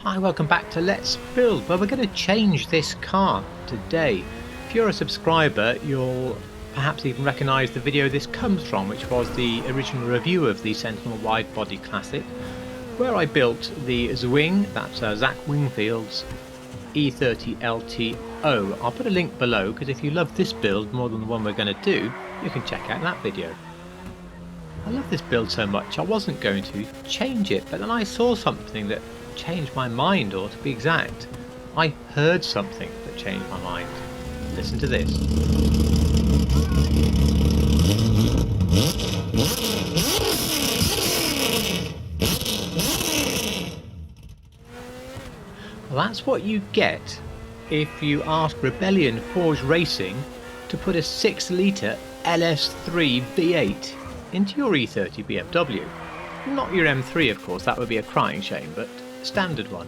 Hi, welcome back to Let's Build, where we're going to change this car today. If you're a subscriber, you'll perhaps even recognise the video this comes from, which was the original review of the Sentinel Wide Body Classic, where I built the ZWING, that's Zach Wingfield's E30 LTO. I'll put a link below, because if you love this build more than the one we're going to do, you can check out that video. I love this build so much, I wasn't going to change it, but then I saw something that changed my mind, or to be exact, I heard something that changed my mind. Listen to this. Well, that's what you get if you ask Rebellion Forge Racing to put a 6-litre LS3 V8 into your E30 BMW. Not your M3, of course, that would be a crying shame, but standard one.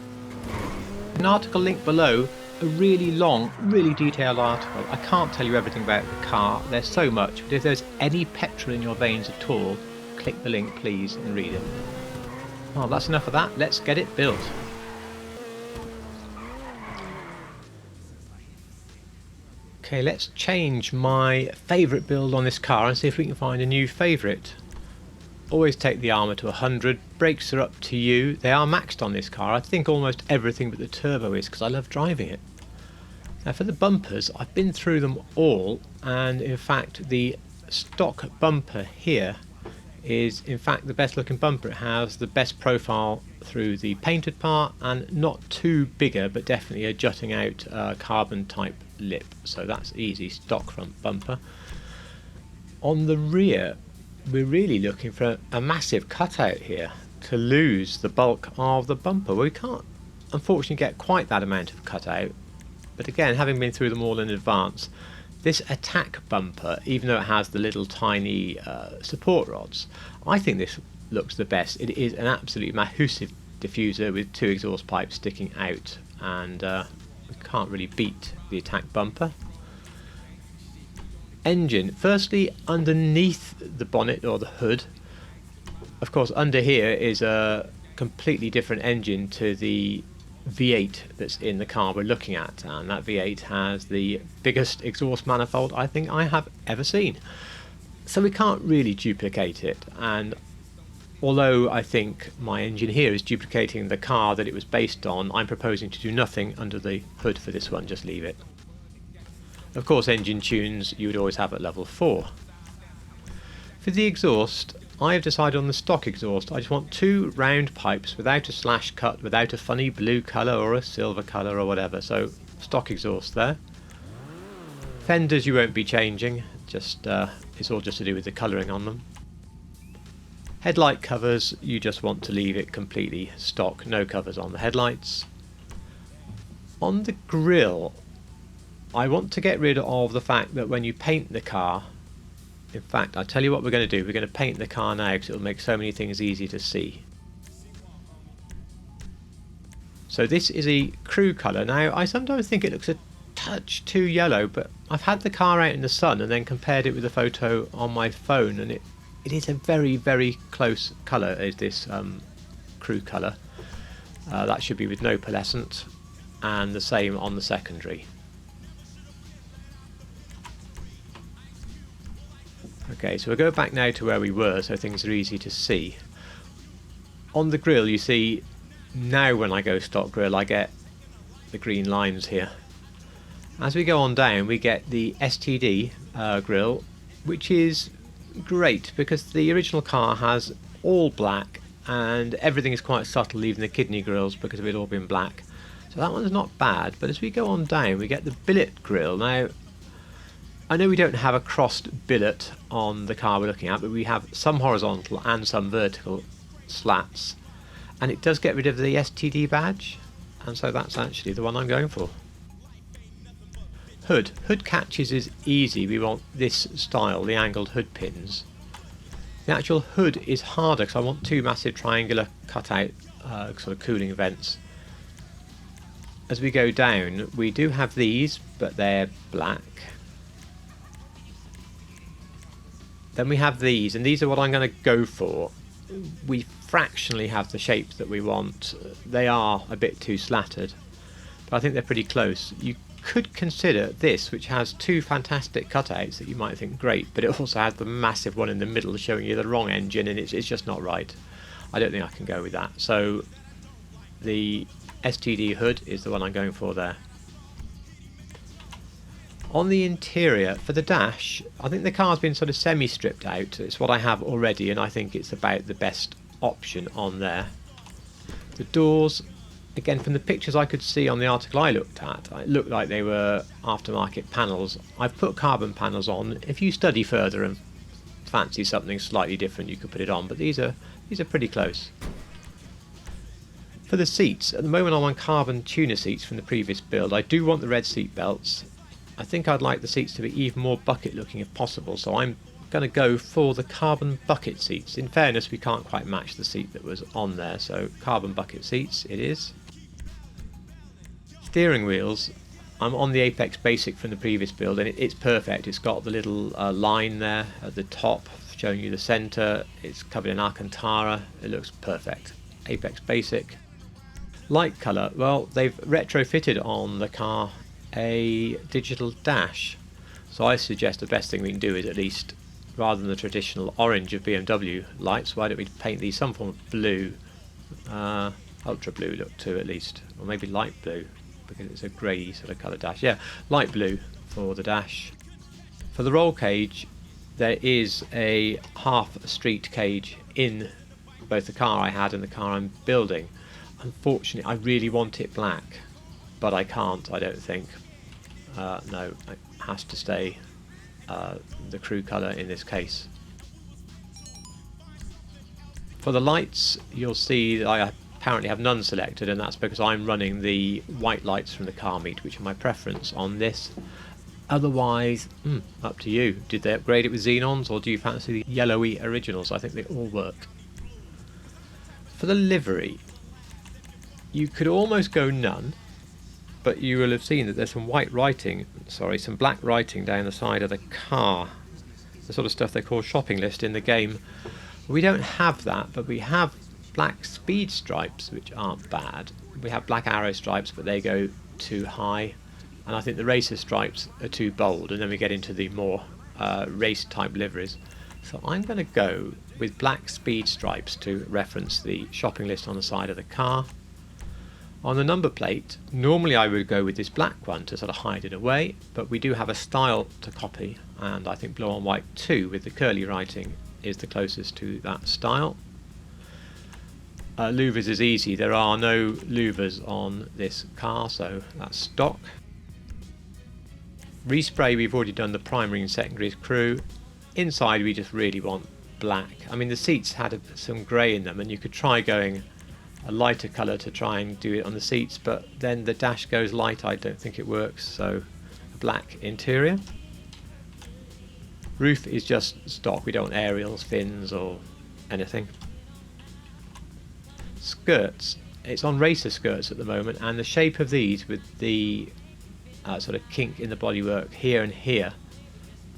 An article linked below, a really long, really detailed article. I can't tell you everything about the car, there's so much, but if there's any petrol in your veins at all, click the link please and read it. Well, that's enough of that, let's get it built. Okay, let's change my favourite build on this car and see if we can find a new favourite. Always take the armour to 100, brakes are up to you. They are maxed on this car. I think almost everything but the turbo is, because I love driving it. Now for the bumpers, I've been through them all, and in fact the stock bumper here is in fact the best looking bumper. It has the best profile through the painted part and not too bigger, but definitely a jutting out carbon type lip, so that's easy, stock front bumper. On the rear, we're really looking for a massive cutout here to lose the bulk of the bumper. We can't unfortunately get quite that amount of cutout, but again, having been through them all in advance, this attack bumper, even though it has the little tiny support rods, I think this looks the best. It is an absolutely massive diffuser with 2 exhaust pipes sticking out, and we can't really beat the attack bumper. Engine, firstly underneath the bonnet or the hood, of course under here is a completely different engine to the V8 that's in the car we're looking at, and that V8 has the biggest exhaust manifold I think I have ever seen, so we can't really duplicate it. And although I think my engine here is duplicating the car that it was based on, I'm proposing to do nothing under the hood for this one, just leave it. Of course, engine tunes you would always have at level 4. For the exhaust, I have decided on the stock exhaust. I just want 2 round pipes without a slash cut, without a funny blue colour or a silver colour or whatever, so stock exhaust there. Fenders you won't be changing, just it's all just to do with the colouring on them. Headlight covers, you just want to leave it completely stock, no covers on the headlights. On the grille, I want to get rid of the fact that when you paint the car, in fact I'll tell you what we're going to do, we're going to paint the car now because it will make so many things easy to see. So this is a crew colour. Now I sometimes think it looks a touch too yellow, but I've had the car out in the sun and then compared it with a photo on my phone, and it is a very, very close colour, is this crew colour. That should be with no pearlescent, and the same on the secondary. Okay, so we'll go back now to where we were so things are easy to see. On the grille, you see now when I go stock grille I get the green lines here. As we go on down we get the STD grille, which is great because the original car has all black and everything is quite subtle, even the kidney grills, because of it all being black. So that one's not bad, but as we go on down we get the billet grille. Now I know we don't have a crossed billet on the car we're looking at, but we have some horizontal and some vertical slats, and it does get rid of the STD badge, and so that's actually the one I'm going for. Hood catches is easy, we want this style, the angled hood pins. The actual hood is harder because I want 2 massive triangular cutout sort of cooling vents. As we go down we do have these, but they're black. Then we have these, and these are what I'm going to go for. we fractionally have the shapes that we want. They are a bit too slattered, but I think they're pretty close. You could consider this, which has two fantastic cutouts that you might think great, but it also has the massive one in the middle showing you the wrong engine, and it's just not right. I don't think I can go with that. So the STD hood is the one I'm going for there. On the interior, for the dash, I think the car's been sort of semi-stripped out. It's what I have already, and I think it's about the best option on there. The doors, again, from the pictures I could see on the article I looked at, it looked like they were aftermarket panels. I've put carbon panels on. If you study further and fancy something slightly different, you could put it on, but these are pretty close. For the seats, at the moment I'm on carbon tuner seats from the previous build. I do want the red seat belts. I think I'd like the seats to be even more bucket looking if possible, so I'm going to go for the carbon bucket seats. In fairness, we can't quite match the seat that was on there, so carbon bucket seats it is. Steering wheels, I'm on the Apex Basic from the previous build, and it's perfect. It's got the little line there at the top showing you the centre. It's covered in Alcantara. It looks perfect. Apex Basic. Light colour, well, they've retrofitted on the car a digital dash, so I suggest the best thing we can do is, at least rather than the traditional orange of BMW lights, why don't we paint these some form of blue, ultra blue look to at least, or maybe light blue, because it's a grey sort of colour dash. Yeah, light blue for the dash. For the roll cage, there is a half street cage in both the car I had and the car I'm building. Unfortunately, I really want it black, but I can't, I don't think. No, it has to stay the crew colour in this case. For the lights, you'll see that I apparently have none selected, and that's because I'm running the white lights from the car meet, which are my preference on this. Otherwise, up to you. Did they upgrade it with xenons, or do you fancy the yellowy originals? I think they all work. For the livery, you could almost go none, but you will have seen that there's some some black writing down the side of the car, the sort of stuff they call shopping list in the game. We don't have that, but we have black speed stripes, which aren't bad. We have black arrow stripes, but they go too high, and I think the racer stripes are too bold, and then we get into the more race type liveries. So I'm going to go with black speed stripes to reference the shopping list on the side of the car. On the number plate, normally I would go with this black one to sort of hide it away, but we do have a style to copy, and I think blue on white 2 with the curly writing is the closest to that style. Louvers is easy. There are no louvers on this car, so that's stock. Respray, we've already done the primary and secondary crew. Inside we just really want black. I mean, the seats had some grey in them, and you could try going a lighter colour to try and do it on the seats, but then the dash goes light. I don't think it works, so a black interior. Roof is just stock. We don't want aerials, fins or anything. Skirts, it's on racer skirts at the moment, and the shape of these with the sort of kink in the bodywork here and here,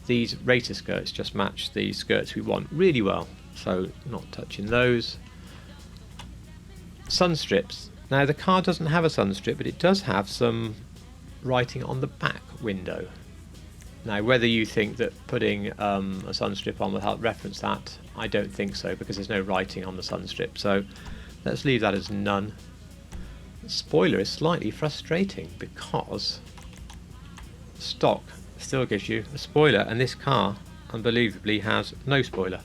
these racer skirts just match the skirts we want really well, so not touching those. Sun strips. Now the car doesn't have a sun strip, but it does have some writing on the back window. Now whether you think that putting a sun strip on will help reference that, I don't think so, because there's no writing on the sun strip, so let's leave that as none. The spoiler is slightly frustrating because stock still gives you a spoiler, and this car unbelievably has no spoiler.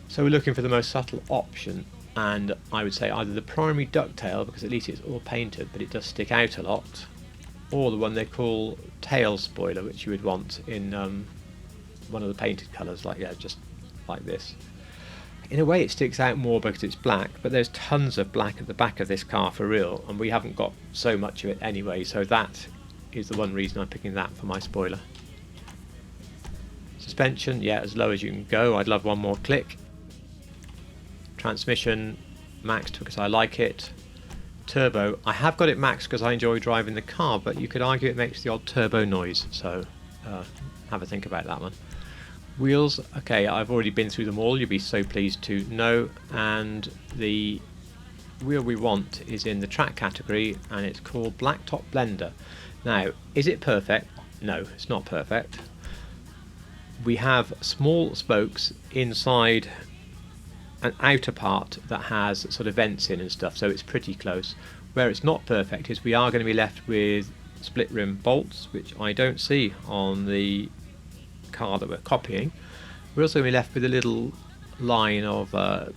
So we're looking for the most subtle option, and I would say either the primary ducktail, because at least it's all painted but it does stick out a lot, or the one they call tail spoiler, which you would want in one of the painted colours, like just like this. In a way it sticks out more because it's black, but there's tons of black at the back of this car for real, and we haven't got so much of it anyway, so that is the one reason I'm picking that for my spoiler. Suspension, as low as you can go. I'd love one more click. Transmission maxed because I like it. Turbo, I have got it maxed because I enjoy driving the car, but you could argue it makes the odd turbo noise, so have a think about that one. Wheels, okay, I've already been through them all, you'll be so pleased to know, and the wheel we want is in the track category and it's called Blacktop Blender. Now, is it perfect? No, it's not perfect. We have small spokes inside an outer part that has sort of vents in and stuff, so it's pretty close. Where it's not perfect is we are going to be left with split rim bolts, which I don't see on the car that we're copying. We're also going to be left with a little line of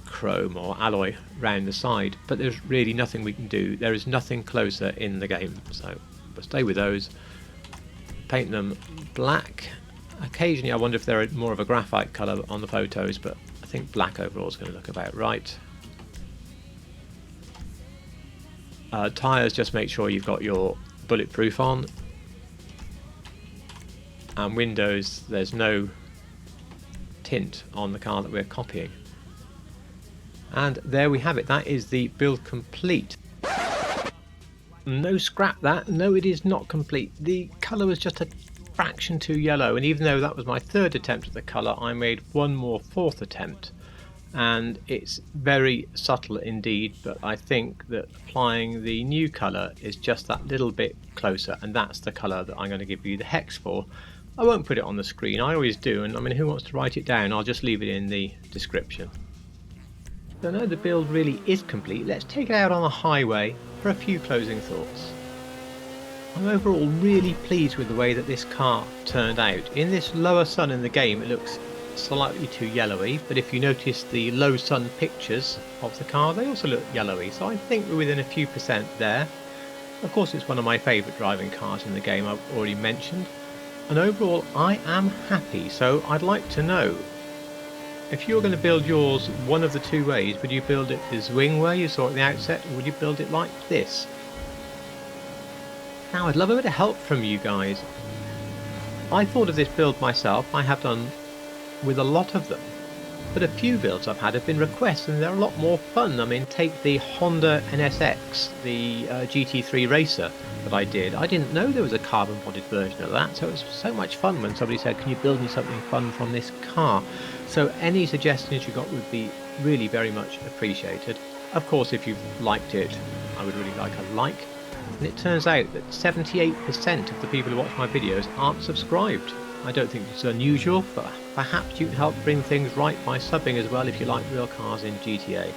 chrome or alloy round the side, but there's really nothing we can do. There is nothing closer in the game, so we'll stay with those. Paint them black. Occasionally I wonder if they're more of a graphite colour on the photos, but I think black overall is going to look about right. Tyres, just make sure you've got your bulletproof on. And windows, there's no tint on the car that we're copying. And there we have it, that is the build complete. No, scrap that, no, it is not complete. The colour was just a fraction too yellow, and even though that was my third attempt at the colour, I made one more fourth attempt, and it's very subtle indeed, but I think that applying the new colour is just that little bit closer, and that's the colour that I'm going to give you the hex for. I won't put it on the screen, I always do, and I mean, who wants to write it down? I'll just leave it in the description. So now the build really is complete, let's take it out on the highway for a few closing thoughts. I'm overall really pleased with the way that this car turned out. In this lower sun in the game it looks slightly too yellowy, but if you notice the low sun pictures of the car, they also look yellowy, so I think we're within a few percent there. Of course it's one of my favourite driving cars in the game, I've already mentioned, and overall I am happy. So I'd like to know, if you're going to build yours one of the two ways, would you build it the ZWING way you saw at the outset, or would you build it like this? Now I'd love a bit of help from you guys. I thought of this build myself, I have done with a lot of them, but a few builds I've had have been requests and they're a lot more fun. I mean, take the Honda NSX, the GT3 racer that I did. I didn't know there was a carbon bodied version of that, so it was so much fun when somebody said, can you build me something fun from this car? So any suggestions you got would be really very much appreciated. Of course, if you've liked it, I would really like a like. And it turns out that 78% of the people who watch my videos aren't subscribed. I don't think it's unusual, but perhaps you can help bring things right by subbing as well if you like real cars in GTA.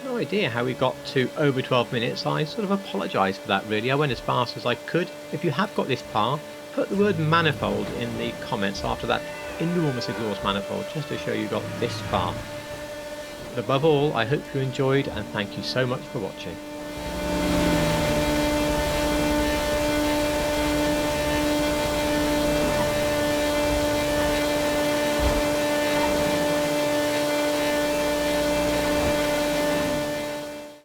No idea how we got to over 12 minutes, I sort of apologise for that really, I went as fast as I could. If you have got this far, put the word manifold in the comments after that enormous exhaust manifold, just to show you got this far. But above all, I hope you enjoyed and thank you so much for watching.